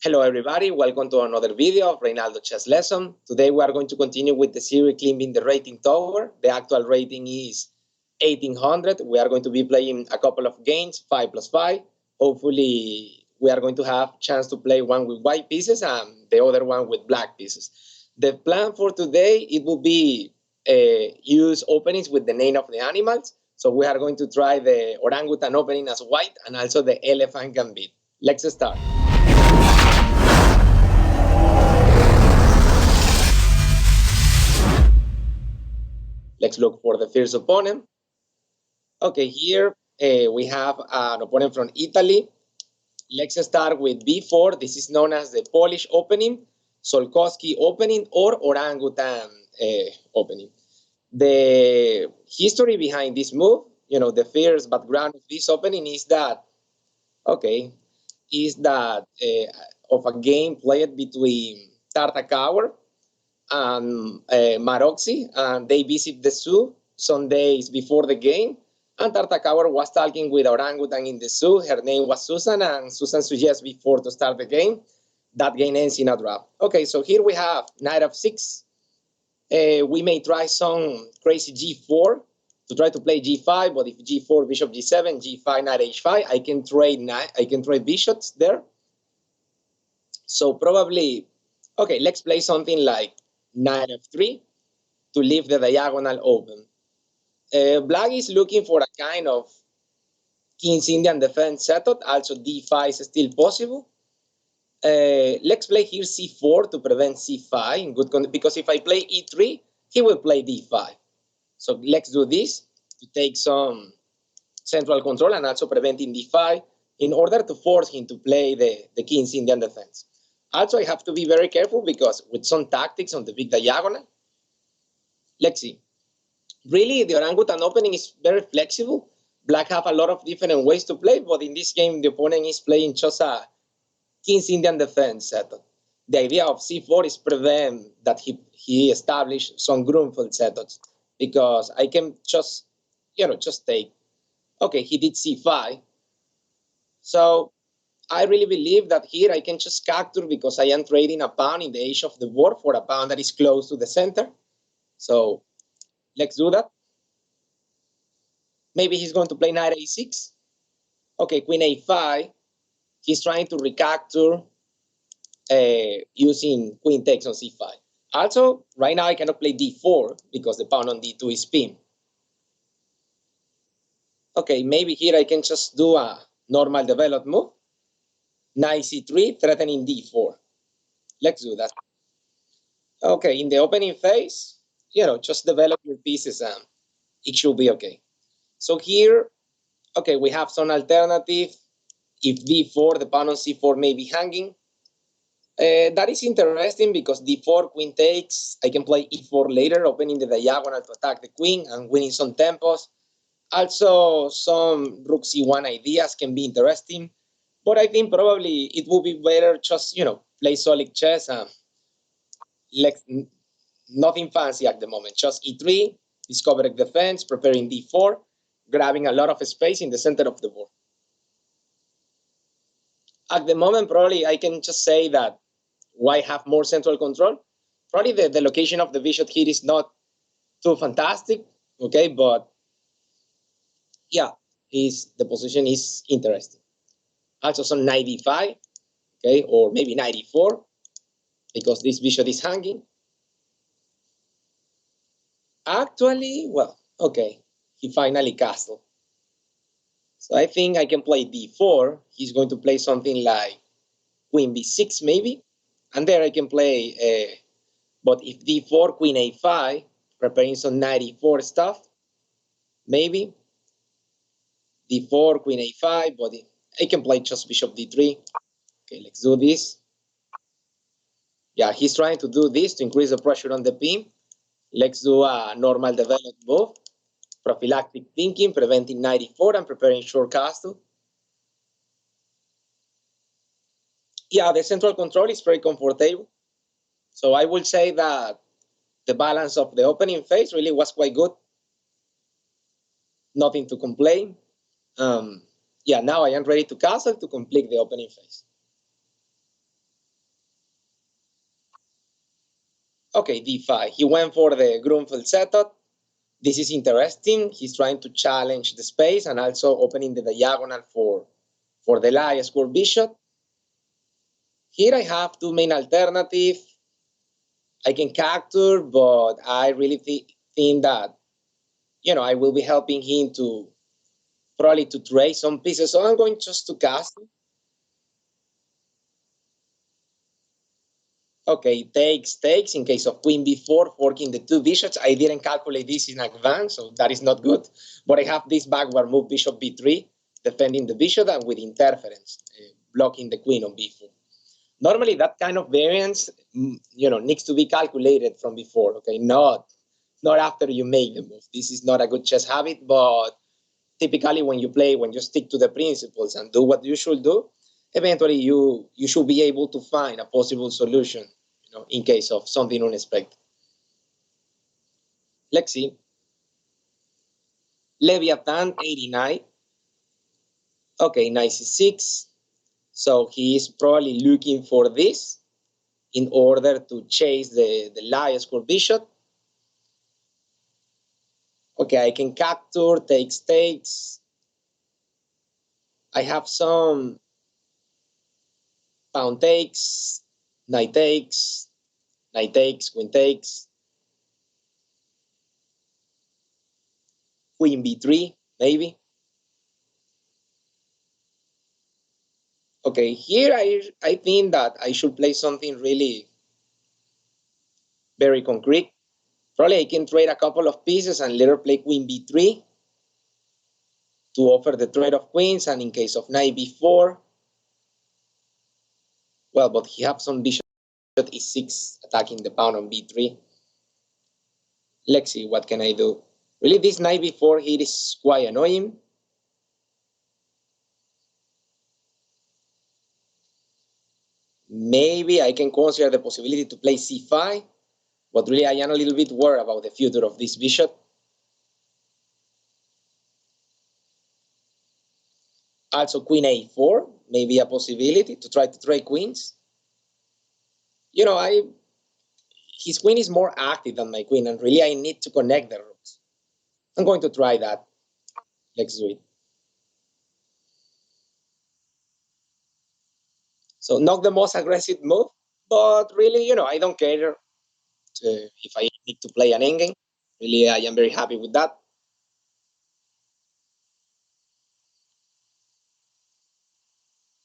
Hello everybody, welcome to another video of Reinaldo chess lesson. Today we are going to continue with the series climbing the rating tower. The actual rating is 1800. We are going to be playing a couple of games, 5+5. Hopefully we are going to have chance to play one with white pieces and the other one with black pieces. The plan for today, it will be use openings with the name of the animals. So we are going to try the orangutan opening as white and also the elephant gambit. Let's start. Let's look for the first opponent. Okay, here we have an opponent from Italy. Let's start with B4. This is known as the Polish opening, Solkowski opening, or orangutan opening. The history behind this move, the first background of this opening is that, of a game played between Tartakower and Maroczy, and they visit the zoo some days before the game. And Tartakower was talking with orangutan in the zoo. Her name was Susan, and Susan suggests before to start the game. That game ends in a draw. Okay, so here we have knight f6. We may try some crazy g4 to try to play g5, but if g4, bishop g7, g5, knight h5, I can trade bishops there. So probably, okay, let's play something like knight f3 to leave the diagonal open. Black is looking for a kind of King's Indian defense setup. Also d5 is still possible. Let's play here c4 to prevent c5 because if I play e3, he will play d5. So let's do this to take some central control and also preventing d5 in order to force him to play the King's Indian defense. Also, I have to be very careful because with some tactics on the big diagonal, let's see. Really, the orangutan opening is very flexible. Black have a lot of different ways to play, but in this game, the opponent is playing just a King's Indian defense setup. The idea of c4 is prevent that he established some Grunfeld setups because I can just take. Okay, he did c5. So I really believe that here I can just capture because I am trading a pawn in the edge of the board for a pawn that is close to the center. So let's do that. Maybe he's going to play knight a6. Okay, queen a5. He's trying to recapture using queen takes on c5. Also, right now I cannot play d4 because the pawn on d2 is pinned. Okay, maybe here I can just do a normal developed move. Knight c3, threatening d4. Let's do that. Okay, in the opening phase, just develop your pieces and it should be okay. So here, okay, we have some alternative. If d4, the pawn on c4 may be hanging. That is interesting because d4, queen takes. I can play e4 later, opening the diagonal to attack the queen and winning some tempos. Also, some rook c1 ideas can be interesting. But I think probably it would be better just, play solid chess and nothing fancy at the moment. Just e3, discovering defense, preparing d4, grabbing a lot of space in the center of the board. At the moment, probably I can just say that white have more central control. Probably the location of the bishop here is not too fantastic, okay? But yeah, the position is interesting. Also some knight d5, okay, or maybe knight e4, because this bishop is hanging. Actually, well, okay, he finally castled. So I think I can play d4. He's going to play something like queen b6 maybe. And there I can play, but if d4, queen a5, preparing some knight e4 stuff, maybe. d4, queen a5, but I can play just bishop d3. Okay, let's do this. Yeah, he's trying to do this to increase the pressure on the pin. Let's do a normal developed move. Prophylactic thinking, preventing knight e4 and preparing short castle. Yeah, the central control is very comfortable. So I will say that the balance of the opening phase really was quite good. Nothing to complain. Yeah, now I am ready to castle to complete the opening phase. Okay, d5. He went for the Grunfeld setup. This is interesting. He's trying to challenge the space and also opening the diagonal for the lie square bishop. Here I have two main alternatives. I can capture, but I really think that, I will be helping him to probably to trade some pieces. So I'm going just to cast. Okay, takes in case of queen b4, forking the two bishops. I didn't calculate this in advance, so that is not good. But I have this backward move, bishop b3, defending the bishop and with interference, blocking the queen on b4. Normally, that kind of variance, needs to be calculated from before, okay? Not after you make the move. This is not a good chess habit, but typically when you stick to the principles and do what you should do, eventually you should be able to find a possible solution, in case of something unexpected. Let's see. Leviathan 89. Okay, Nc6. So he is probably looking for this in order to chase the lie square bishop. Okay, I can capture, takes. I have some pawn takes, knight takes, queen takes, queen b3, maybe. Okay, here I think that I should play something really very concrete. Probably I can trade a couple of pieces and later play queen b3 to offer the trade of queens, and in case of knight b4, well, but he has some bishop e6 attacking the pawn on b3. Let's see, what can I do? Really, this knight b4 here is quite annoying. Maybe I can consider the possibility to play c5, but really I am a little bit worried about the future of this bishop. Also, queen a4 may be a possibility to try to trade queens. His queen is more active than my queen, and really I need to connect the rooks. I'm going to try that. Let's do it. So not the most aggressive move, but really, I don't care if I need to play an endgame. Really, I am very happy with that.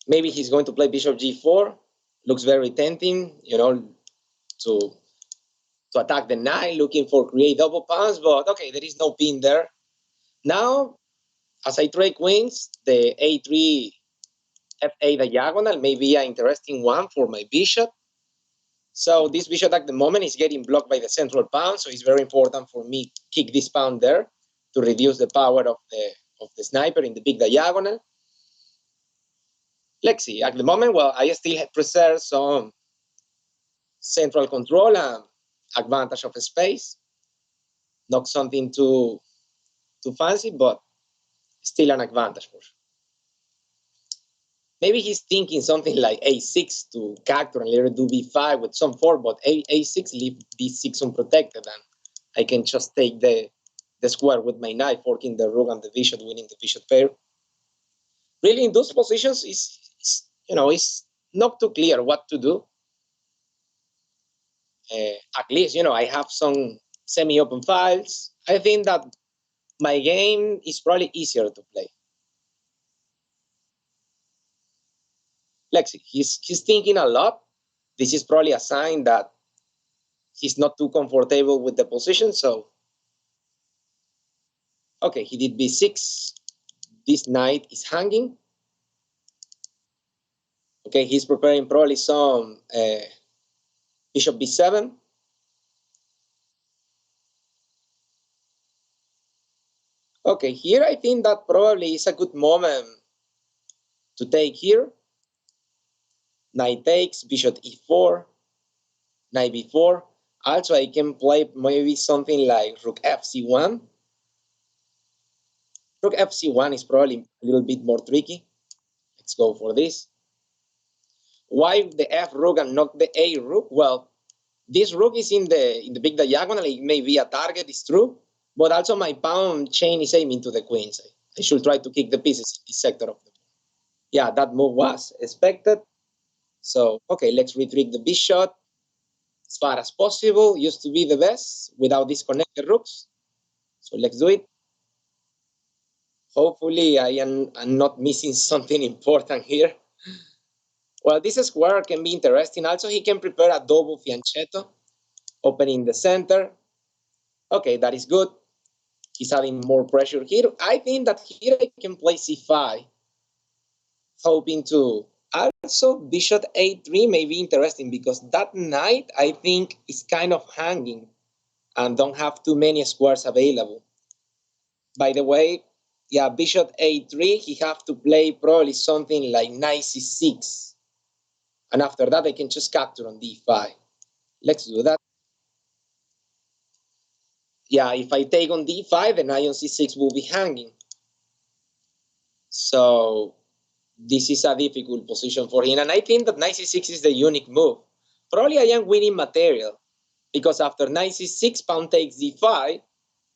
Maybe he's going to play bishop g4. Looks very tempting, to attack the knight, looking for create double pawns, but okay, there is no pin there. Now, as I trade queens, the a3 f8 diagonal may be an interesting one for my bishop. So this bishop at the moment is getting blocked by the central pawn, so it's very important for me to kick this pawn there to reduce the power of the sniper in the big diagonal. Let's see. At the moment, well, I still preserve some central control and advantage of space. Not something too fancy, but still an advantage for sure. Maybe he's thinking something like a6 to capture and later do b5 with some fork, but a6 leave b6 unprotected, and I can just take the square with my knight, forking the rook and the bishop, winning the bishop pair. Really, in those positions, it's not too clear what to do. At least, I have some semi-open files. I think that my game is probably easier to play. Lexi, he's thinking a lot. This is probably a sign that he's not too comfortable with the position. So, okay, he did b6. This knight is hanging. Okay, he's preparing probably some bishop b7. Okay, here I think that probably is a good moment to take here. Knight takes, bishop e4, knight b4. Also, I can play maybe something like rook fc1. Rook fc1 is probably a little bit more tricky. Let's go for this. Why the f rook and not the a rook? Well, This rook is in the big diagonal. It may be a target, it's true. But also my pawn chain is aiming to the queen side. I should try to kick the pieces in this sector of the board. Yeah, that move was expected. So, okay, let's retreat the B shot as far as possible. Used to be the best without disconnected rooks. So let's do it. Hopefully I'm not missing something important here. Well, this square can be interesting. Also, he can prepare a double fianchetto, opening the center. Okay, that is good. He's having more pressure here. I think that here I can play c5, hoping to... Also, bishop a3 may be interesting because that knight, I think, is kind of hanging and don't have too many squares available. By the way, yeah, bishop a3, he have to play probably something like knight c6. And after that, I can just capture on d5. Let's do that. Yeah, if I take on d5, the knight on c6 will be hanging. So this is a difficult position for him. And I think that knight c6 is the unique move. Probably I am winning material because after knight c6, pawn takes d5,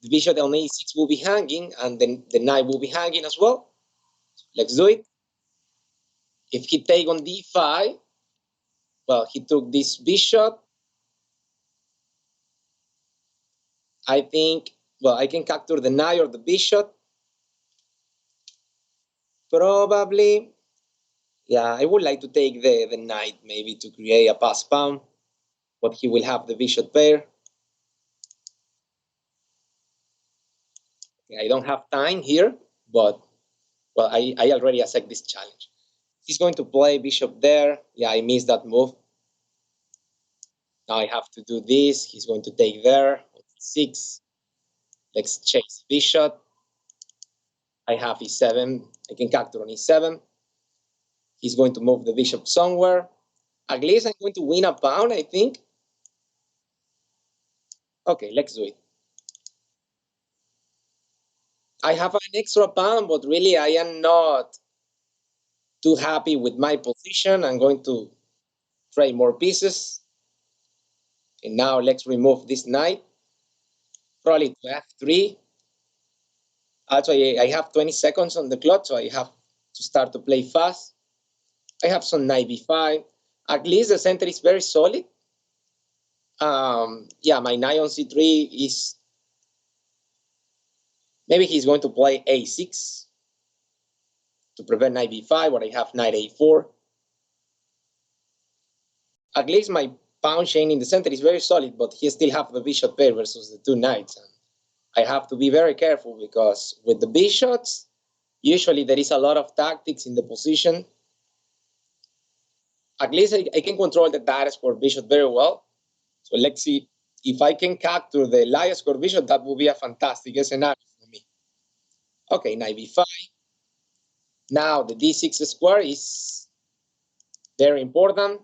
the bishop on a6 will be hanging, and then the knight will be hanging as well. Let's do it. If he take on d5, well, he took this bishop. I think, well, I can capture the knight or the bishop. Probably, yeah, I would like to take the knight maybe to create a pass pawn, but he will have the bishop pair. I don't have time here, but, well, I already accept this challenge. He's going to play bishop there. Yeah, I missed that move. Now I have to do this. He's going to take there, 6. Let's chase bishop. I have e7. I can capture on e7. He's going to move the bishop somewhere. At least I'm going to win a pawn, I think. Okay, let's do it. I have an extra pawn, but really I am not too happy with my position. I'm going to trade more pieces. And now let's remove this knight. Probably to f3. Also, I have 20 seconds on the clock, so I have to start to play fast. I have some knight b5. At least the center is very solid. Yeah, my knight on c3 is... Maybe he's going to play a6 to prevent knight b5, or I have knight a4. At least my pawn chain in the center is very solid, but he still have the bishop pair versus the two knights. And I have to be very careful because with the bishops, usually there is a lot of tactics in the position. At least I can control the direct square bishop very well. So let's see if I can capture the light square bishop. That would be a fantastic scenario for me. Okay, knight b5. Now the d6 square is very important.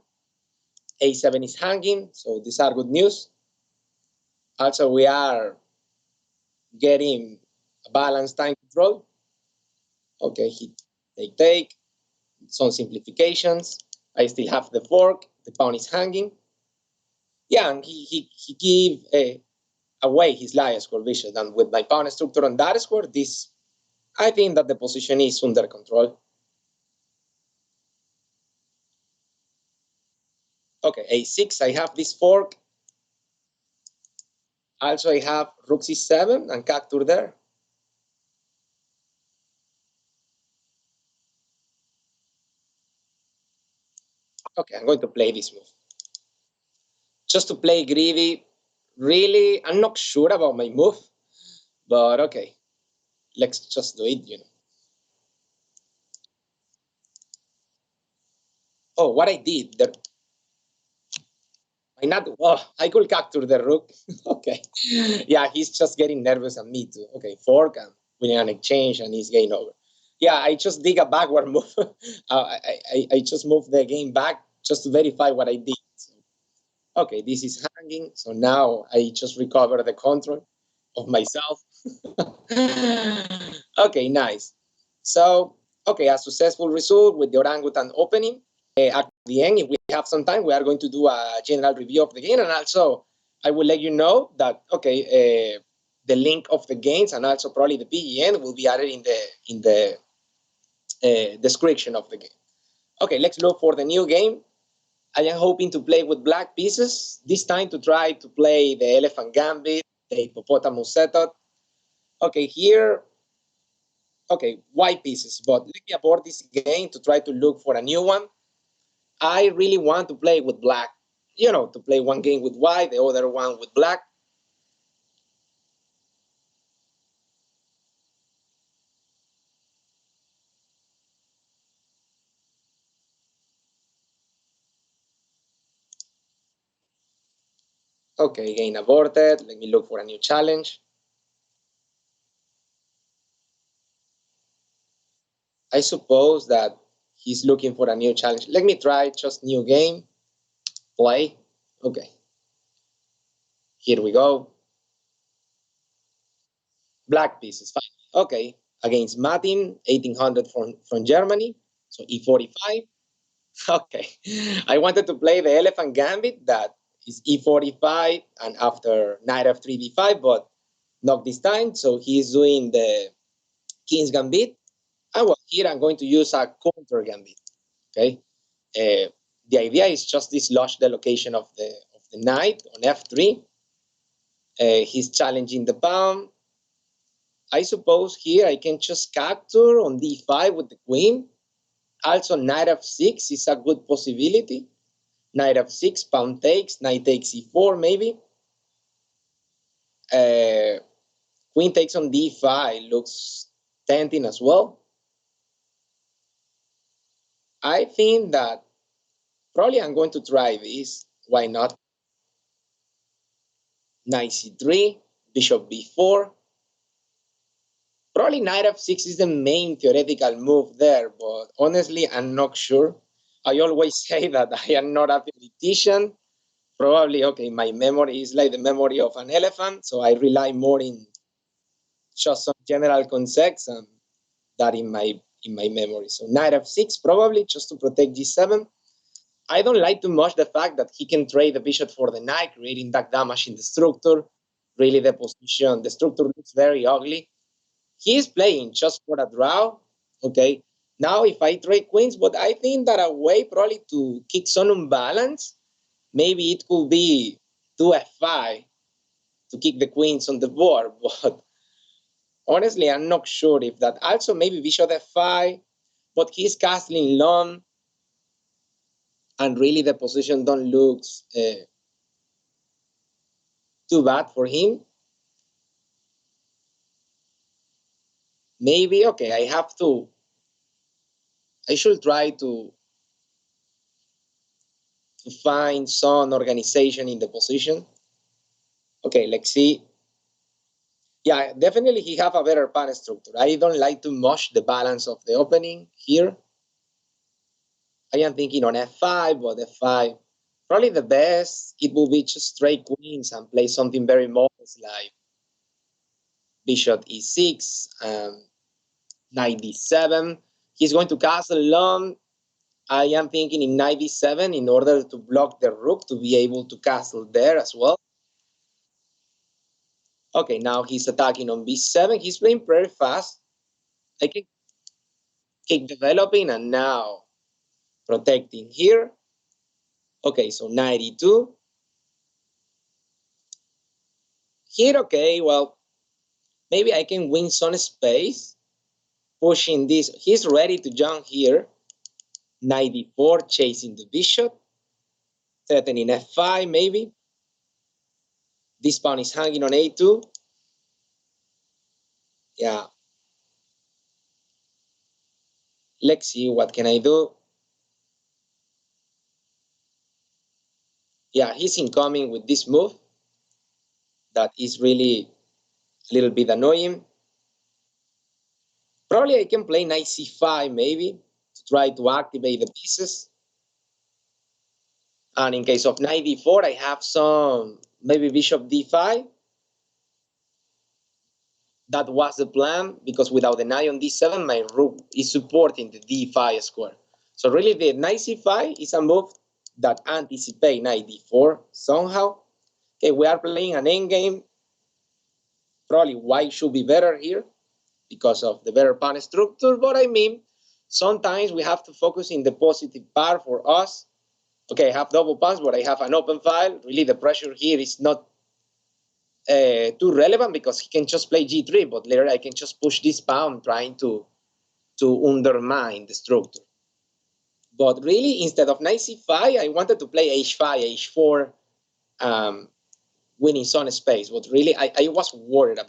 a7 is hanging, so these are good news. Also, we are getting a balanced time control. Okay, take some simplifications. I still have the fork. The pawn is hanging. Yeah, and he gave away his light square bishop. And with my pawn structure on that square, I think that the position is under control. Okay, a6, I have this fork. Also, I have rook c7 and capture there. Okay, I'm going to play this move. Just to play greedy, really, I'm not sure about my move, but okay, let's just do it, Oh, what I did, I could capture the rook. Okay, yeah, he's just getting nervous and me too. Okay, fork and winning an exchange and he's game over. Yeah, I just did a backward move. I just moved the game back just to verify what I did. So, okay, this is hanging. So now I just recover the control of myself. Okay, nice. So, okay, a successful result with the orangutan opening. At the end, if we have some time, we are going to do a general review of the game, and also I will let you know that the link of the games and also probably the BGN will be added in the description of the game. Okay, let's look for the new game. I am hoping to play with black pieces, this time to try to play the elephant gambit, the hippopotamus setup. Okay, here, okay, white pieces, but let me abort this game to try to look for a new one. I really want to play with black, to play one game with white, the other one with black. Okay, game aborted. Let me look for a new challenge. I suppose that he's looking for a new challenge. Let me try just new game, play. Okay, here we go. Black pieces, fine. Okay, against Martin, 1800 from Germany. So E45. Okay, I wanted to play the elephant gambit that is E45 and after knight F3 B5, but not this time. So he's doing the king's gambit. And well, here I'm going to use a counter gambit. Okay, the idea is just dislodge the location of the knight on F3. He's challenging the pawn. I suppose here I can just capture on D5 with the queen. Also, knight F6 is a good possibility. Knight F6, pawn takes, knight takes E4 maybe. Queen takes on D5 looks tempting as well. I think that probably I'm going to try this. Why not? Knight C3, bishop B4. Probably knight F6 is the main theoretical move there, but honestly, I'm not sure. I always say that I am not a theoretician. Probably, okay, my memory is like the memory of an elephant, so I rely more in just some general concepts and that in my memory. So knight F6 probably just to protect G7. I don't like too much the fact that he can trade the bishop for the knight, creating that damage in the structure. Really, the position, the structure looks very ugly. He is playing just for a draw. Okay. Now, if I trade queens, but I think that a way probably to kick some imbalance, maybe it could be 2F5 to kick the queens on the board. But honestly, I'm not sure if that. Also, maybe bishop F5, but he's castling long, and really the position don't look too bad for him. Maybe, okay, I should try to find some organization in the position. Okay, let's see. Yeah, definitely he have a better pawn structure. I don't like too much the balance of the opening here. I am thinking on F5, but F5, probably the best, it will be just straight queens and play something very modest like bishop E6, knight D7. He's going to castle long. I am thinking in knight D7 in order to block the rook to be able to castle there as well. Okay, now he's attacking on B7. He's playing very fast. I can keep developing and now protecting here. Okay, so 92. Here, okay, well, maybe I can win some space pushing this. He's ready to jump here. 94, chasing the bishop. Threatening F5, maybe. This pawn is hanging on A2. Yeah. Let's see, what can I do? Yeah, he's incoming with this move. That is really a little bit annoying. Probably I can play knight C5 maybe to try to activate the pieces. And in case of knight D4, I have some maybe bishop D5. That was the plan because without the knight on D7, my rook is supporting the D5 square. So really the knight C5 is a move that anticipate knight d4 somehow. Okay, we are playing an endgame. Probably white should be better here because of the better pawn structure. But I mean, sometimes we have to focus in the positive part for us. Okay, I have double pawns, but I have an open file. Really, the pressure here is not too relevant because he can just play g3, but later I can just push this pawn trying to undermine the structure. But really, instead of knight c5, I wanted to play h5, h4, winning some space. But really, I was worried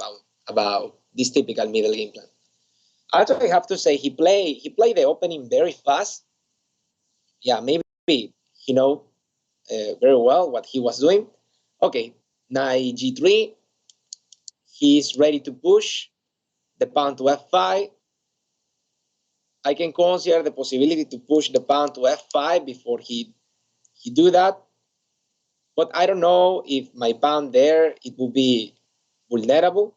about this typical middle game plan. Also, I have to say he played the opening very fast. Yeah, maybe he know very well what he was doing. Okay, knight g3. He's ready to push the pawn to f5. I can consider the possibility to push the pawn to f5 before he do that. But I don't know if my pawn there, it will be vulnerable.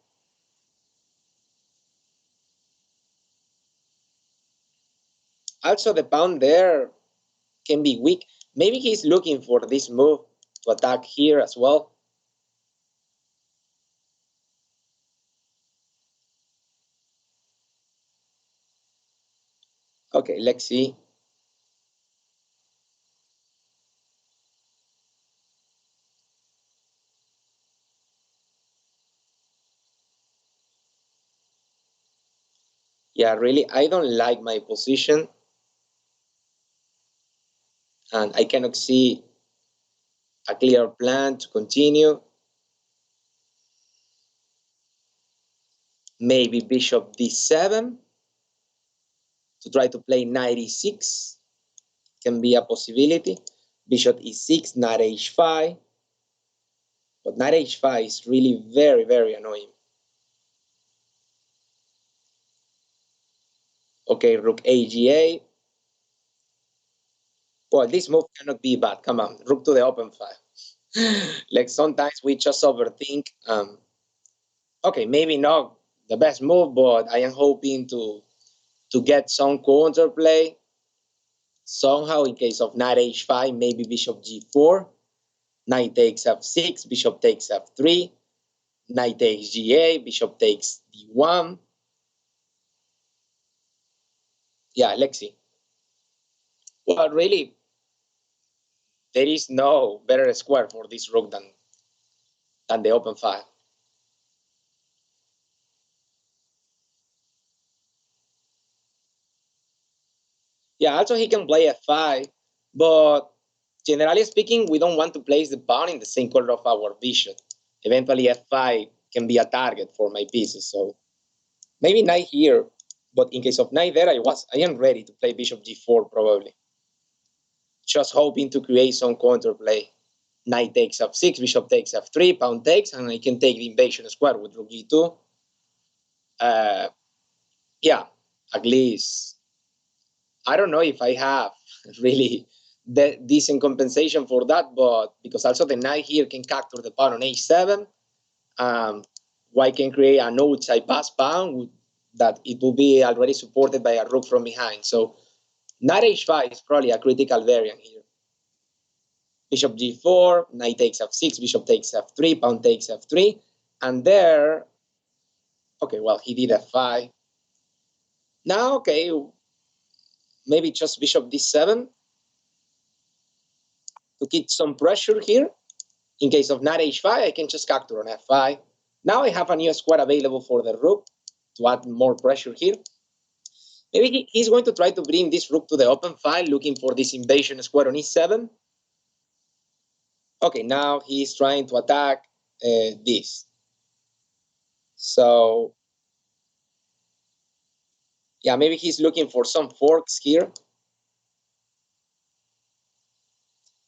Also, the pawn there can be weak. Maybe he's looking for this move to attack here as well. Okay, let's see. Yeah, really, I don't like my position. And I cannot see a clear plan to continue. Maybe bishop d7 to try to play knight e6 can be a possibility. Bishop e6, knight h5. But knight h5 is really very, very annoying. Okay, rook aga. Well, this move cannot be bad. Come on, rook to the open file. Like sometimes we just overthink. Okay, maybe not the best move, but I am hoping to get some counterplay. Somehow, in case of knight h5, maybe bishop g4, knight takes f6, bishop takes f3, knight takes ga, bishop takes d1. Yeah, let's see. Well, really, there is no better square for this rook than the open file. Yeah, also he can play f5, but generally speaking, we don't want to place the pawn in the same color of our bishop. Eventually, f5 can be a target for my pieces, so maybe knight here, but in case of knight there, I am ready to play bishop g4 probably. Just hoping to create some counterplay. Knight takes f6, bishop takes f3, pawn takes, and I can take the invasion square with rook g2. Yeah, at least I don't know if I have really the decent compensation for that, but because also the knight here can capture the pawn on h7, white can create an outside pass pawn that it will be already supported by a rook from behind. So knight h5 is probably a critical variant here. Bishop g4, knight takes f6, bishop takes f3, pawn takes f3, and there, okay, well, he did f5. Now, okay, maybe just bishop d7 to keep some pressure here. In case of knight h5, I can just capture on f5. Now I have a new square available for the rook to add more pressure here. Maybe he's going to try to bring this rook to the open file, looking for this invasion square on e7. Okay, now he's trying to attack this. So, yeah, maybe he's looking for some forks here.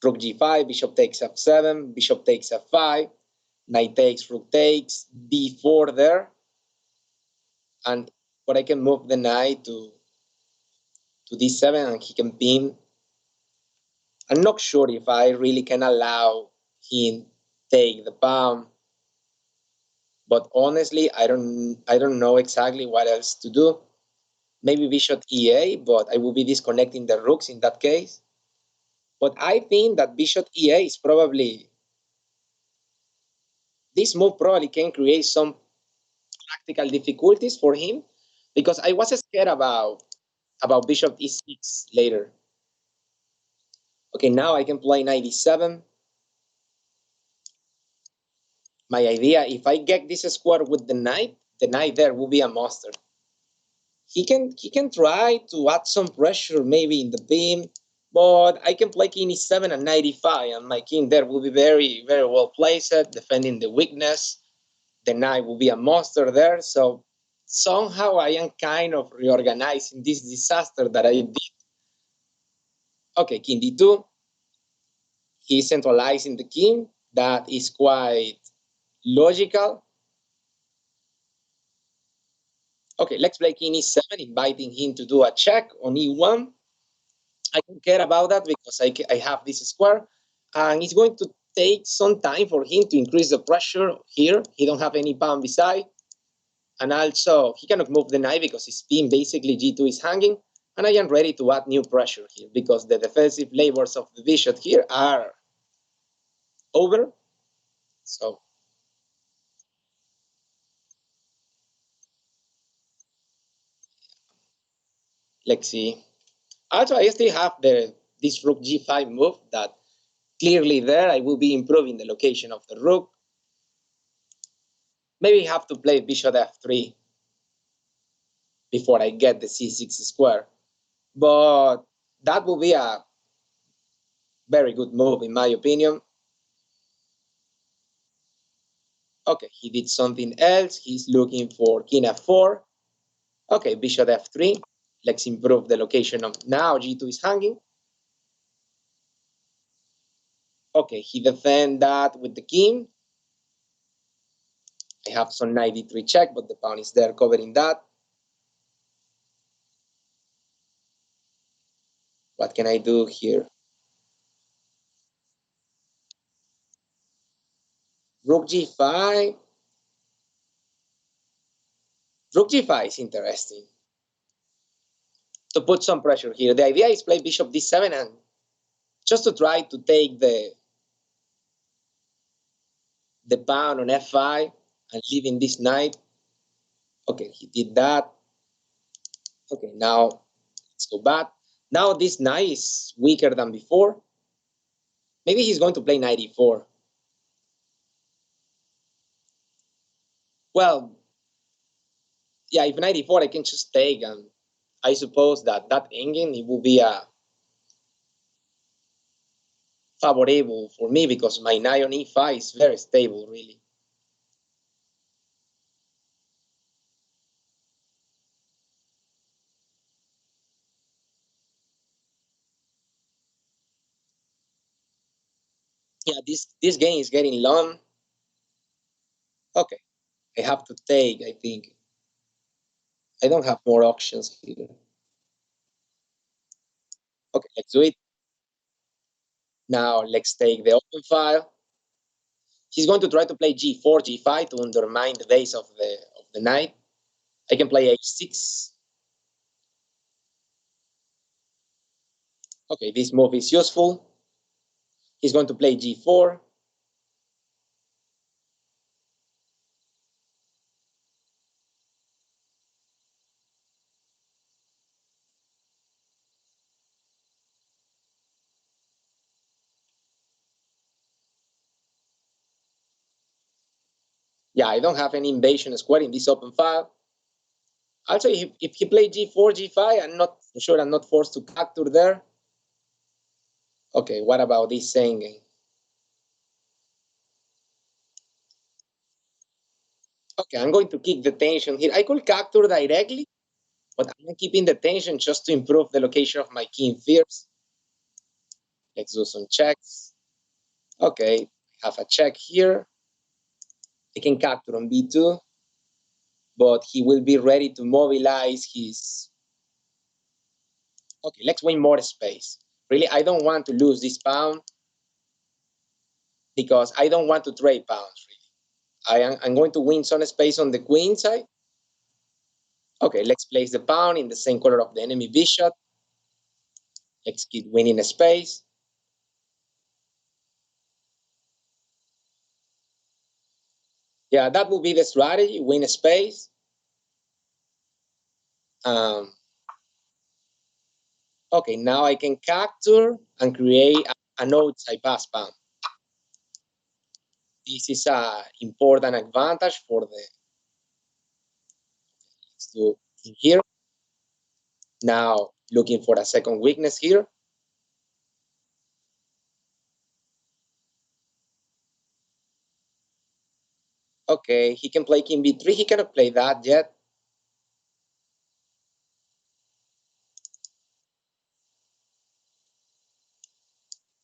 Rook g5, bishop takes f7, bishop takes f5, knight takes, rook takes, b4 there. And but I can move the knight to d7 and he can pin. I'm not sure if I really can allow him take the pawn. But honestly, I don't know exactly what else to do. Maybe bishop ea, but I will be disconnecting the rooks in that case. But I think that bishop E8 is probably, this move probably can create some practical difficulties for him, because I was scared about bishop E6 later. Okay, now I can play knight E7. My idea, if I get this square with the knight there will be a monster. He can try to add some pressure maybe in the beam, but I can play king E7 and knight E5, and my king there will be very, very well placed, defending the weakness. The knight will be a monster there. So somehow I am kind of reorganizing this disaster that I did. Okay, king D2. He's centralizing the king. That is quite logical. Okay, let's play king E7, inviting him to do a check on E1. I don't care about that because I have this square, and it's going to take some time for him to increase the pressure here. He don't have any pawn beside, and also he cannot move the knight because his pin basically G2 is hanging, and I am ready to add new pressure here because the defensive labors of the bishop here are over. So let's see. Also, I still have this rook G5 move that clearly there I will be improving the location of the rook. Maybe I have to play bishop F3 before I get the C6 square. But that will be a very good move in my opinion. Okay, he did something else. He's looking for king F4. Okay, bishop F3. Let's improve the location of now. G2 is hanging. Okay, he defend that with the king. I have some knight D3 check, but the pawn is there covering that. What can I do here? Rook G5. Rook G5 is interesting. To put some pressure here. The idea is play bishop D7 and just to try to take the pawn on F5 and leaving this knight. Okay, he did that. Okay, now let's go back. Now this knight is weaker than before. Maybe he's going to play knight E4. Well, yeah, if knight E4, I can just take, and I suppose that endgame, it will be a favorable for me because my knight on E5 is very stable, really. Yeah, this game is getting long. Okay, I have to take, I think. I don't have more options here. Okay, let's do it. Now let's take the open file. He's going to try to play G4, G5 to undermine the base of the knight. I can play H6. Okay, this move is useful. He's going to play G4. Yeah, I don't have any invasion square in this open file. Also, if he played G4, G5, I'm not sure I'm not forced to capture there. Okay, what about this same game? Okay, I'm going to keep the tension here. I could capture directly, but I'm keeping the tension just to improve the location of my king first. Let's do some checks. Okay, have a check here. I can capture on B2, but he will be ready to mobilize his... Okay, let's win more space. Really, I don't want to lose this pawn because I don't want to trade pawns, really. I'm going to win some space on the queen side. Okay, let's place the pawn in the same color of the enemy bishop. Let's keep winning space. Yeah, that would be the strategy, win space. Okay, now I can capture and create an outside pass pawn. This is an important advantage for the, let's do in here. Now looking for a second weakness here. Okay, he can play king b3. He cannot play that yet.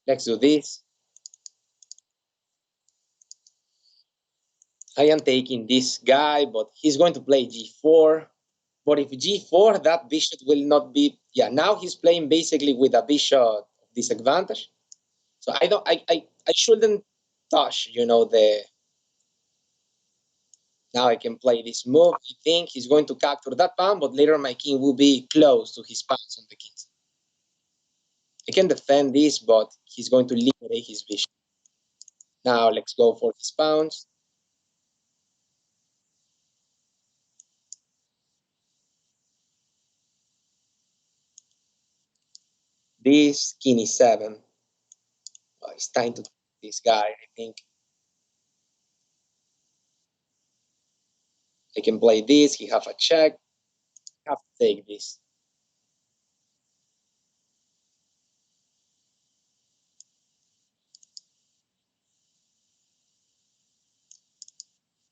Let's do this. I am taking this guy, but he's going to play g4. But if g4, that bishop will not be. Yeah, now he's playing basically with a bishop disadvantage. So I don't. I shouldn't touch. The. Now I can play this move. I think he's going to capture that pawn, but later my king will be close to his pawns on the kings. I can defend this, but he's going to liberate his bishop. Now let's go for his pawns. This king e7. Oh, it's time to this guy. I think I can play this. He have a check. I have to take this.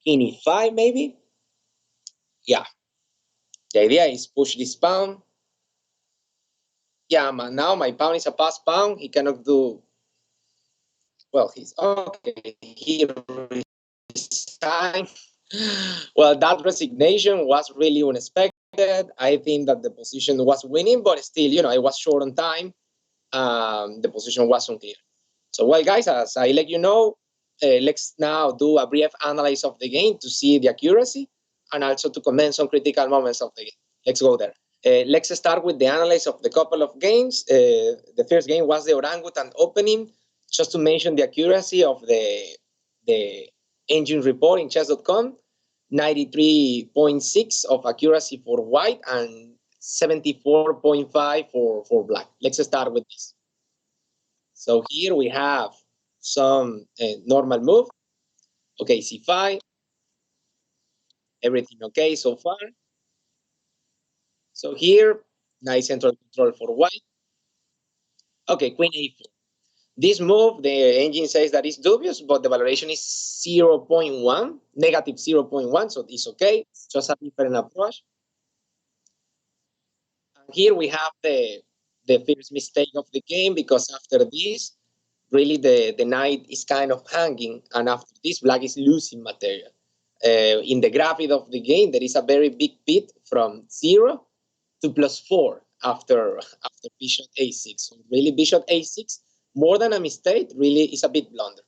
King e5 maybe. Yeah. The idea is push this pawn. Yeah, man. Now my pawn is a pass pawn. He cannot do. Well, he's okay. He resigned. Well, that resignation was really unexpected. I think that the position was winning, but still, it was short on time. The position was unclear. So, well, guys, as I let you know, let's now do a brief analysis of the game to see the accuracy and also to comment some critical moments of the game. Let's go there. Let's start with the analysis of the couple of games. The first game was the orangutan opening. Just to mention the accuracy of the engine report in chess.com, 93.6 of accuracy for white and 74.5 for black. Let's start with this. So here we have some normal move. Okay, c5. Everything okay so far. So here, nice central control for white. Okay, queen a4. This move, the engine says that it's dubious, but the valuation is 0.1, negative 0.1, so it's okay. It's just a different approach. And here we have the first mistake of the game, because after this, really the knight is kind of hanging, and after this, black is losing material. In the graphic of the game, there is a very big pit from 0 to +4 after bishop a6. So really, bishop a6, more than a mistake, really is a bit blunder.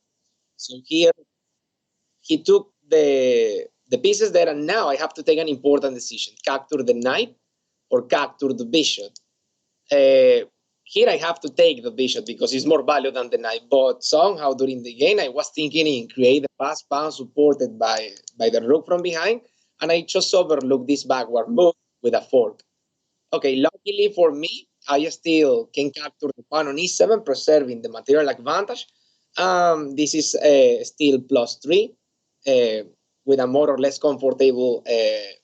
So here he took the pieces there, and now I have to take an important decision: capture the knight or capture the bishop. Here I have to take the bishop because it's more value than the knight. But somehow during the game, I was thinking in create the pass pawn supported by the rook from behind, and I just overlooked this backward move with a fork. Okay, luckily for me, I still can capture the pawn on e7, preserving the material advantage. This is still +3 with a more or less comfortable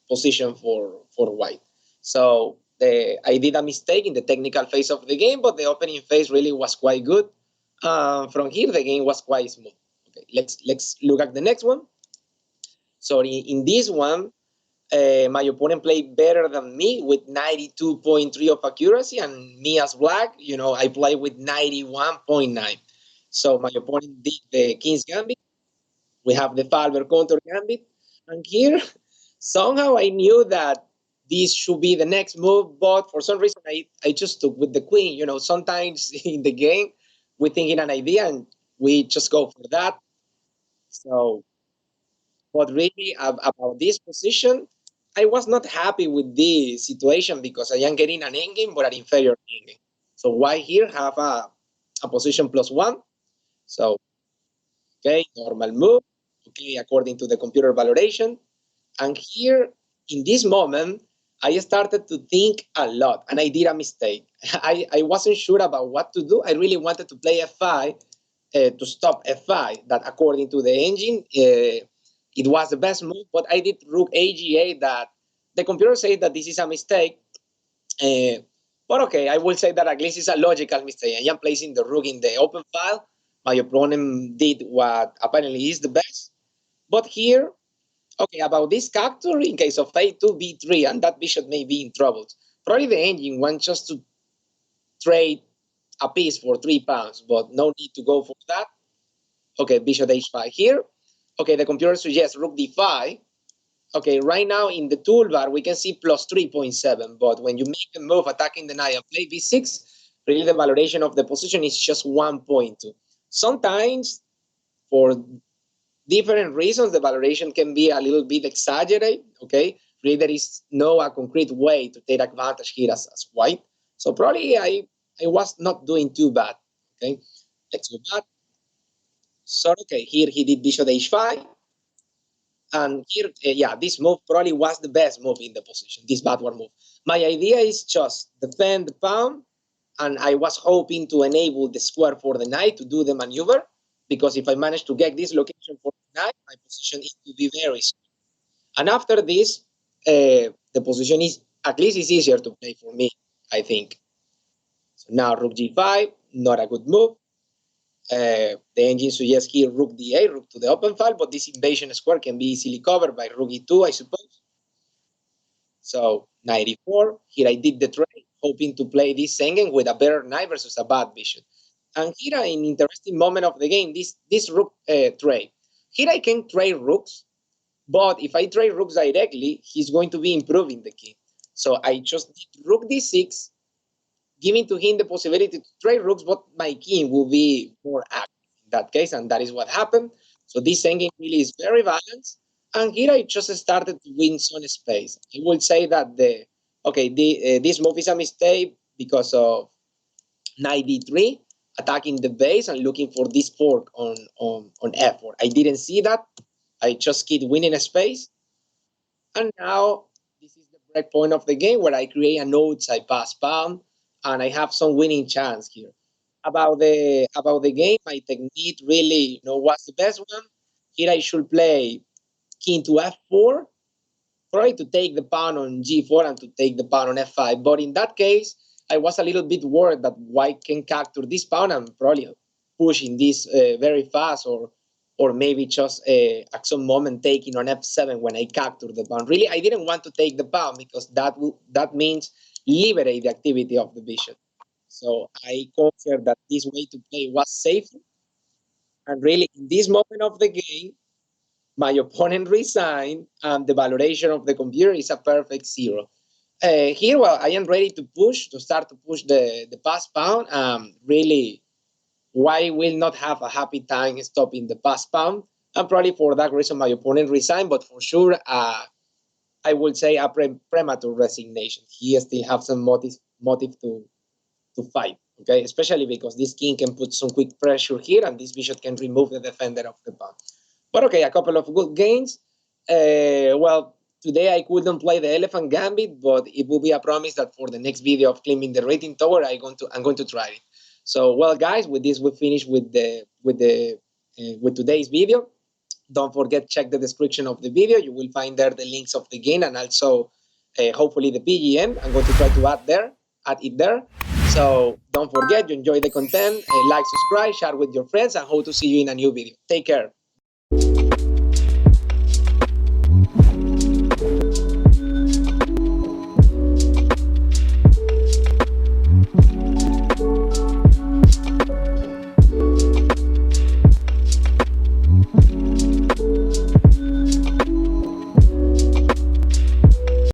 position for white. So I did a mistake in the technical phase of the game, but the opening phase really was quite good. From here, the game was quite smooth. Okay, let's look at the next one. So in this one, my opponent played better than me with 92.3 of accuracy, and me as black, I play with 91.9. So my opponent did the King's Gambit. We have the Falber counter Gambit. And here, somehow I knew that this should be the next move, but for some reason I just took with the queen. Sometimes in the game, we think in an idea and we just go for that. So but really, about this position, I was not happy with this situation because I am getting an endgame, but an inferior endgame. So why here have a position +1? So, okay, normal move. okay, according to the computer valoration. And here, in this moment, I started to think a lot, and I did a mistake. I wasn't sure about what to do. I really wanted to play f5 to stop f5, that according to the engine, it was the best move, but I did rook AG8 that the computer says that this is a mistake. But okay, I will say that at least it's a logical mistake. I am placing the rook in the open file. My opponent did what apparently is the best. But here, okay, about this capture in case of A2 B3, and that bishop may be in trouble. Probably the engine wants just to trade a piece for £3, but no need to go for that. Okay, bishop h5 here. Okay, the computer suggests rook d5. Okay, right now in the toolbar, we can see plus 3.7, but when you make the move attacking the knight and play b6, really the valoration of the position is just 1.2. Sometimes, for different reasons, the valoration can be a little bit exaggerated, okay? Really, there is no a concrete way to take advantage here as white. So probably I was not doing too bad, okay? Let's go back. So, okay, here he did bishop h5. And here, yeah, this move probably was the best move in the position, this backward move. My idea is just defend the pawn, and I was hoping to enable the square for the knight to do the maneuver, because if I manage to get this location for the knight, my position is to be very strong. And after this, the position is, at least it's easier to play for me, I think. So now rook g5, not a good move. The engine suggests here rook d8, rook to the open file, but this invasion square can be easily covered by rook e2, I suppose. So knight e4. Here I did the trade, hoping to play this Sengen with a better knight versus a bad bishop. And here, an interesting moment of the game, this rook trade. Here I can trade rooks, but if I trade rooks directly, he's going to be improving the king. So I just did rook d6, giving to him the possibility to trade rooks, but my king will be more active in that case, and that is what happened. So this endgame really is very balanced, and here I just started to win some space. I will say that this move is a mistake because of knight d3, attacking the base and looking for this fork on f4. I didn't see that. I just keep winning a space, and now this is the break point of the game where I create a outside pass pawn, and I have some winning chance here. About the game, my technique really, was the best one. Here I should play king to f4, probably to take the pawn on g4 and to take the pawn on f5. But in that case, I was a little bit worried that white can capture this pawn and probably pushing this very fast, or maybe just at some moment taking on f7 when I capture the pawn. Really, I didn't want to take the pawn because that means liberate the activity of the bishop. So I consider that this way to play was safer. And really, in this moment of the game, my opponent resigned, and the valoration of the computer is a perfect 0. Here, well, I am ready to start to push the pass pawn. Really, white will not have a happy time stopping the pass pawn. And probably for that reason, my opponent resigned. But for sure, I would say a premature resignation. He still have some motive to fight, okay? Especially because this king can put some quick pressure here, and this bishop can remove the defender of the pawn. But okay, a couple of good games. Well, today I couldn't play the elephant gambit, but it will be a promise that for the next video of climbing the rating tower, I'm going to try it. So, well, guys, with this we finish with today's video. Don't forget, check the description of the video. You will find there the links of the game, and also hopefully the PGM. I'm going to try to add it there. So don't forget, you enjoy the content, like, subscribe, share with your friends, and hope to see you in a new video. Take care.